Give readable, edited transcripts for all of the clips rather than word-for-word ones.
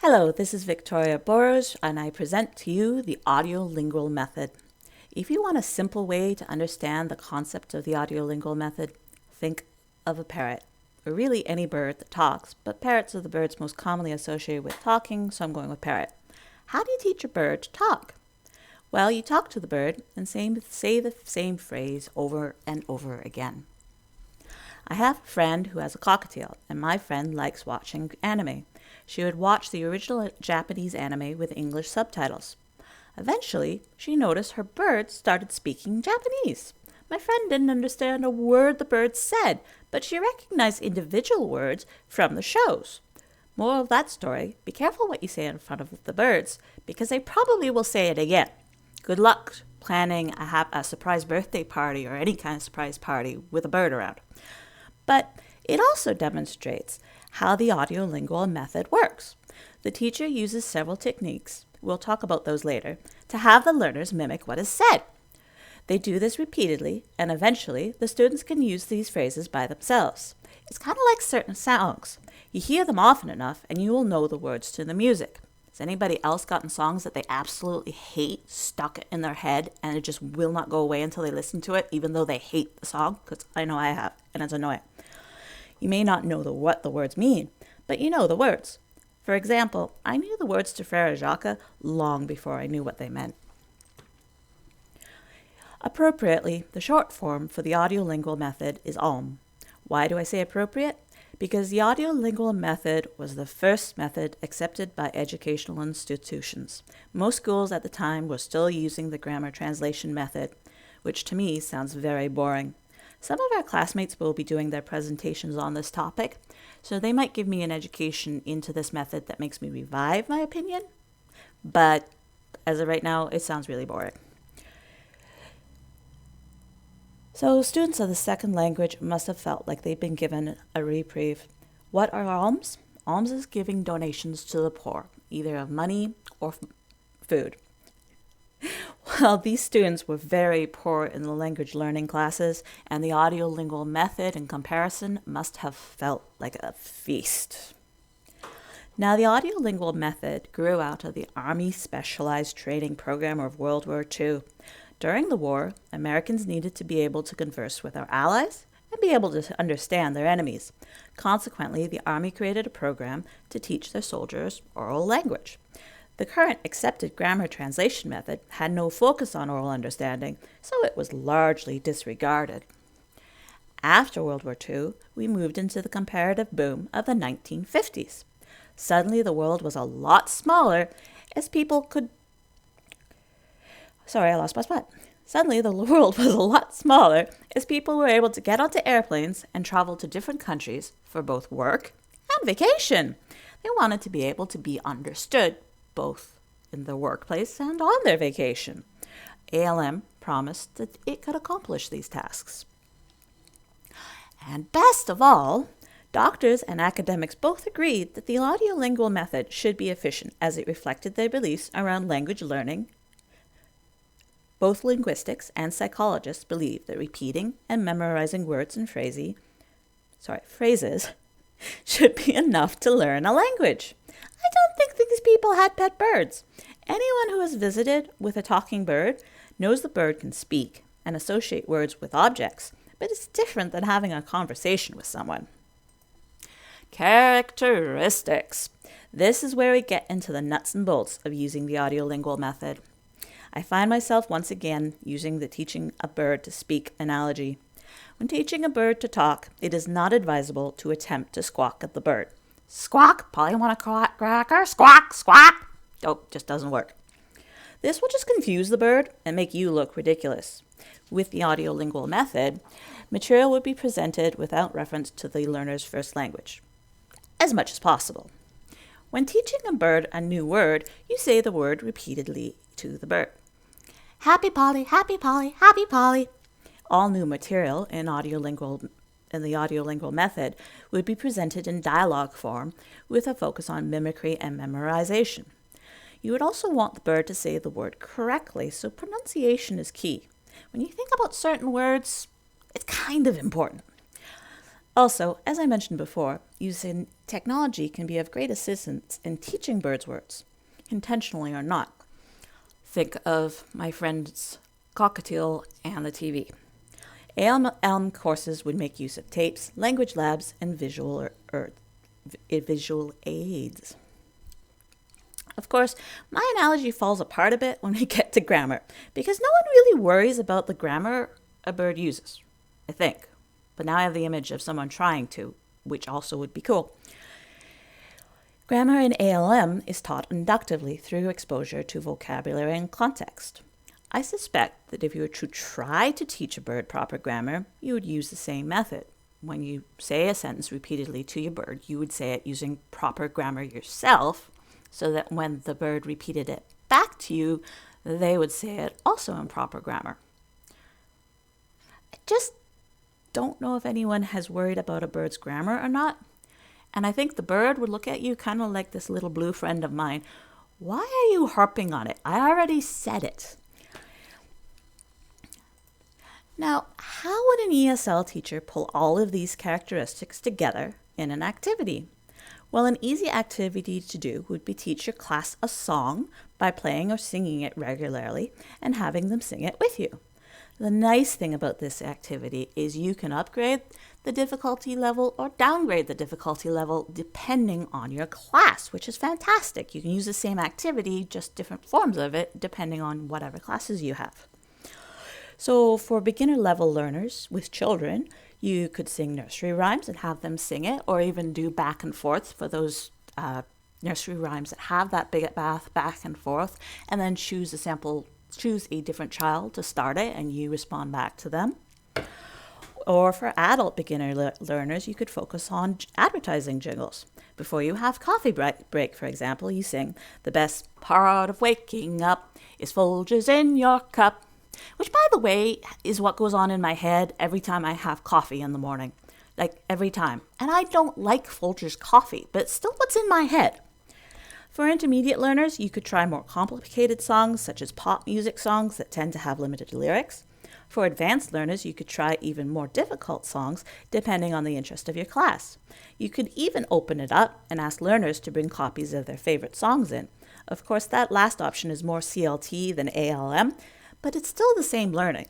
Hello, this is Victoria Burroughs, and I present to you the Audiolingual Method. If you want a simple way to understand the concept of the Audiolingual Method, think of a parrot, or really any bird that talks, but parrots are the birds most commonly associated with talking, so I'm going with parrot. How do you teach a bird to talk? Well, you talk to the bird and say the same phrase over and over again. I have a friend who has a cockatiel, and my friend likes watching anime. She would watch the original Japanese anime with English subtitles. Eventually, she noticed her bird started speaking Japanese. My friend didn't understand a word the bird said, but she recognized individual words from the shows. Moral of that story, be careful what you say in front of the birds, because they probably will say it again. Good luck planning a surprise birthday party or any kind of surprise party with a bird around. But it also demonstrates how the audiolingual method works. The teacher uses several techniques, we'll talk about those later, to have the learners mimic what is said. They do this repeatedly, and eventually the students can use these phrases by themselves. It's kind of like certain songs. You hear them often enough, and you will know the words to the music. Has anybody else gotten songs that they absolutely hate stuck in their head, and it just will not go away until they listen to it, even though they hate the song? Because I know I have, and it's annoying. You may not know what the words mean, but you know the words. For example, I knew the words to Frere Jacques long before I knew what they meant. Appropriately, the short form for the audiolingual method is ALM. Why do I say appropriate? Because the audiolingual method was the first method accepted by educational institutions. Most schools at the time were still using the grammar translation method, which to me sounds very boring. Some of our classmates will be doing their presentations on this topic, so they might give me an education into this method that makes me revive my opinion, but as of right now, it sounds really boring. So students of the second language must have felt like they've been given a reprieve. What are alms? Alms is giving donations to the poor, either of money or food. Well, these students were very poor in the language learning classes, and the audiolingual method in comparison must have felt like a feast. Now, the audiolingual method grew out of the Army Specialized Training Program of World War II. During the war, Americans needed to be able to converse with our allies and be able to understand their enemies. Consequently, the Army created a program to teach their soldiers oral language. The current accepted grammar translation method had no focus on oral understanding, so it was largely disregarded. After World War II, we moved into the comparative boom of the 1950s. Suddenly, the world was a lot smaller as people could... Sorry, I lost my spot. Suddenly, the world was a lot smaller as people were able to get onto airplanes and travel to different countries for both work and vacation. They wanted to be able to be understood both in the workplace and on their vacation. ALM promised that it could accomplish these tasks. And best of all, doctors and academics both agreed that the audiolingual method should be efficient as it reflected their beliefs around language learning. Both linguistics and psychologists believe that repeating and memorizing words and phrases should be enough to learn a language. I don't think these people had pet birds. Anyone who has visited with a talking bird knows the bird can speak and associate words with objects, but it's different than having a conversation with someone. Characteristics. This is where we get into the nuts and bolts of using the audiolingual method. I find myself once again using the teaching a bird to speak analogy. When teaching a bird to talk, it is not advisable to attempt to squawk at the bird. Squawk, Polly, want a cracker? Squawk, squawk. Oh, just doesn't work. This will just confuse the bird and make you look ridiculous. With the audiolingual method, material would be presented without reference to the learner's first language, as much as possible. When teaching a bird a new word, you say the word repeatedly to the bird. Happy Polly, happy Polly, happy Polly. All new material in the audiolingual method would be presented in dialogue form with a focus on mimicry and memorization. You would also want the bird to say the word correctly, so pronunciation is key. When you think about certain words, it's kind of important. Also, as I mentioned before, using technology can be of great assistance in teaching birds words, intentionally or not. Think of my friend's cockatiel and the TV. ALM courses would make use of tapes, language labs, and visual aids. Of course, my analogy falls apart a bit when we get to grammar, because no one really worries about the grammar a bird uses, I think. But now I have the image of someone trying to, which also would be cool. Grammar in ALM is taught inductively through exposure to vocabulary and context. I suspect that if you were to try to teach a bird proper grammar, you would use the same method. When you say a sentence repeatedly to your bird, you would say it using proper grammar yourself, so that when the bird repeated it back to you, they would say it also in proper grammar. I just don't know if anyone has worried about a bird's grammar or not. And I think the bird would look at you kind of like this little blue friend of mine. Why are you harping on it? I already said it. Now, how would an ESL teacher pull all of these characteristics together in an activity? Well, an easy activity to do would be teach your class a song by playing or singing it regularly and having them sing it with you. The nice thing about this activity is you can upgrade the difficulty level or downgrade the difficulty level depending on your class, which is fantastic. You can use the same activity, just different forms of it, depending on whatever classes you have. So for beginner level learners with children, you could sing nursery rhymes and have them sing it, or even do back and forth for those nursery rhymes that have that big back and forth, and then choose a different child to start it and you respond back to them. Or for adult beginner learners, you could focus on advertising jingles. Before you have coffee break, for example, you sing, "The best part of waking up is Folgers in your cup," which, by the way, is what goes on in my head every time I have coffee in the morning. Like, every time. And I don't like Folgers coffee, but it's still what's in my head. For intermediate learners, you could try more complicated songs, such as pop music songs that tend to have limited lyrics. For advanced learners, you could try even more difficult songs, depending on the interest of your class. You could even open it up and ask learners to bring copies of their favorite songs in. Of course, that last option is more CLT than ALM, but it's still the same learning.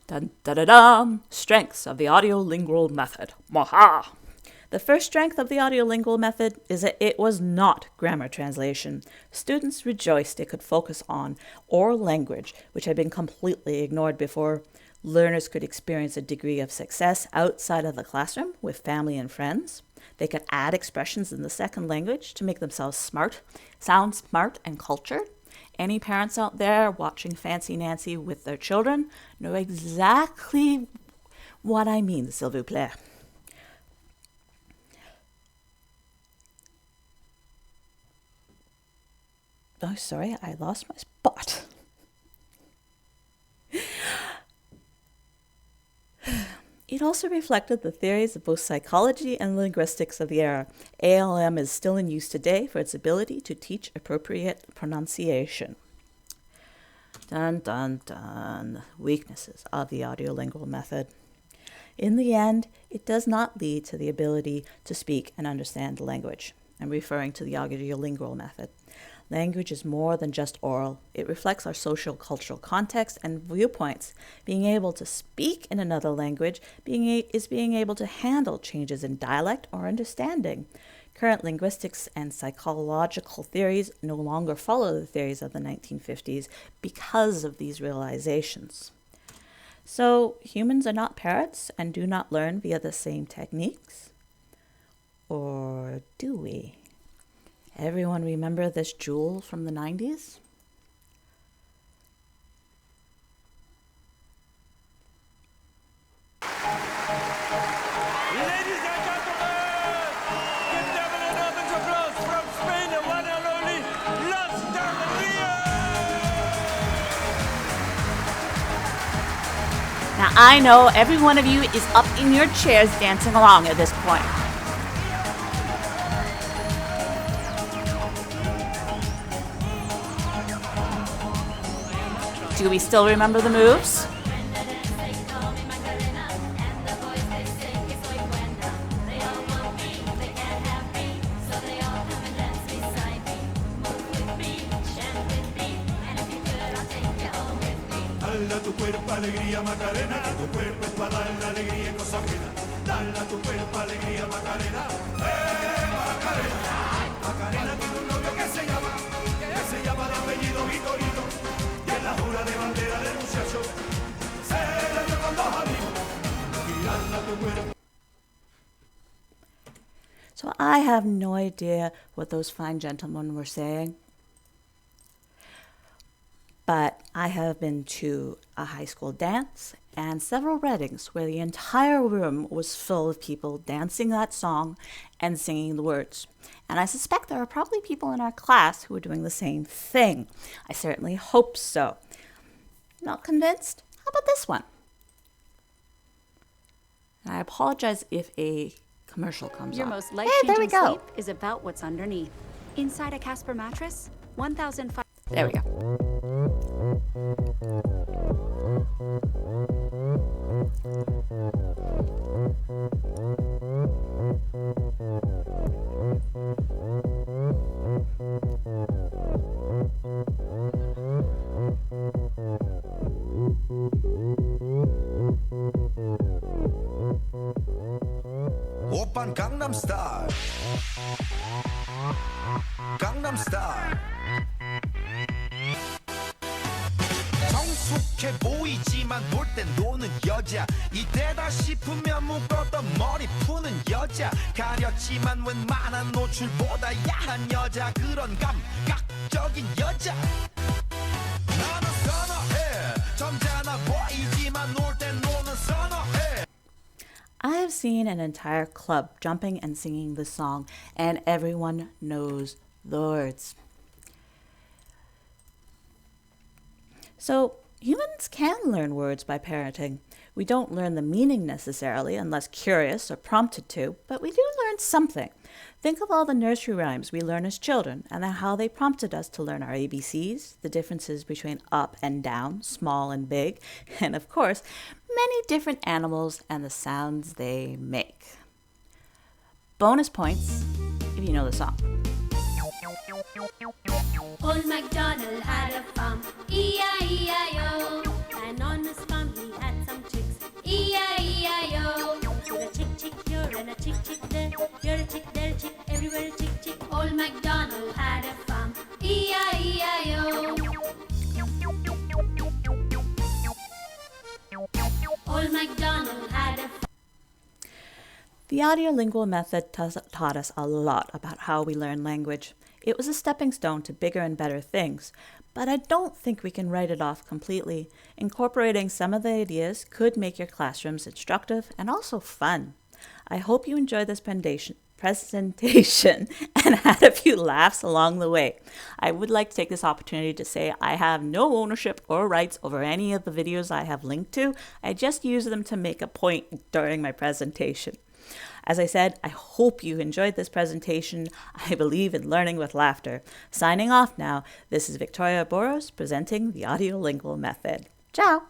Dun, da, da, da. Strengths of the audiolingual method. Maha! The first strength of the audiolingual method is that it was not grammar translation. Students rejoiced it could focus on oral language, which had been completely ignored before. Learners could experience a degree of success outside of the classroom with family and friends. They could add expressions in the second language to make themselves sound smart and cultured. Any parents out there watching Fancy Nancy with their children know exactly what I mean, s'il vous plaît. Oh, sorry, I lost my spot. It also reflected the theories of both psychology and linguistics of the era. ALM is still in use today for its ability to teach appropriate pronunciation. Dun, dun, dun. Weaknesses of the audiolingual method. In the end, it does not lead to the ability to speak and understand the language. I'm referring to the audiolingual method. Language is more than just oral. It reflects our social cultural context and viewpoints. Being able to speak in another language is being able to handle changes in dialect or understanding. Current linguistics and psychological theories no longer follow the theories of the 1950s because of these realizations. So, humans are not parrots and do not learn via the same techniques? Or do we? Everyone remember this jewel from the 90s? Ladies and gentlemen, give them an enormous applause from Spain, the one and only Los Carmelillos! Now I know every one of you is up in your chairs dancing along at this point. Do we still remember the moves? cuerpo alegría Macarena, que tu cuerpo es para dar la alegría en cosa ajena. Dale a tu cuerpo alegría Macarena, Macarena. Macarena tiene un novio que se llama de apellido Vitorino, y en la jura de bandera del muchacho se le dio con dos amigos. Y dale a tu cuerpo. So I have no idea what those fine gentlemen were saying, but I have been to a high school dance and several weddings where the entire room was full of people dancing that song and singing the words. And I suspect there are probably people in our class who are doing the same thing. I certainly hope so. Not convinced? How about this one? And I apologize if a commercial comes Your on. most Hey, there we life-changing go. sleep is about what's underneath. Inside a Casper mattress, 1,005. There we go. 오빤 강남스타일 강남스타일 성숙해 보이지만 놀 땐 노는 여자 이때다 싶으면 묶었던 머리 푸는 여자 가렸지만 웬만한 노출보다 야한 여자 그런 감각적인 여자 나는 선호해 점잖아 보이지만 놀 땐 노는 선호해 I have seen an entire club jumping and singing this song, and everyone knows the words. So, humans can learn words by parenting. We don't learn the meaning necessarily unless curious or prompted to, but we do learn something. Think of all the nursery rhymes we learn as children and then how they prompted us to learn our ABCs, the differences between up and down, small and big, and of course, many different animals and the sounds they make. Bonus points if you know the song. Old MacDonald had a farm, E-I-E-I-O. And on his farm he had some chicks, E-I-E-I-O. You're a chick, chick here and a chick, chick there. You're a chick, there a chick, everywhere a chick, chick. Old MacDonald had a farm, E-I-E-I-O. Old MacDonald had a farm. The audiolingual method taught us a lot about how we learn language. It was a stepping stone to bigger and better things, but I don't think we can write it off completely. Incorporating some of the ideas could make your classrooms instructive and also fun. I hope you enjoyed this presentation and had a few laughs along the way. I would like to take this opportunity to say I have no ownership or rights over any of the videos I have linked to. I just use them to make a point during my presentation. As I said, I hope you enjoyed this presentation. I believe in learning with laughter. Signing off now, this is Victoria Boros presenting the Audiolingual Method. Ciao!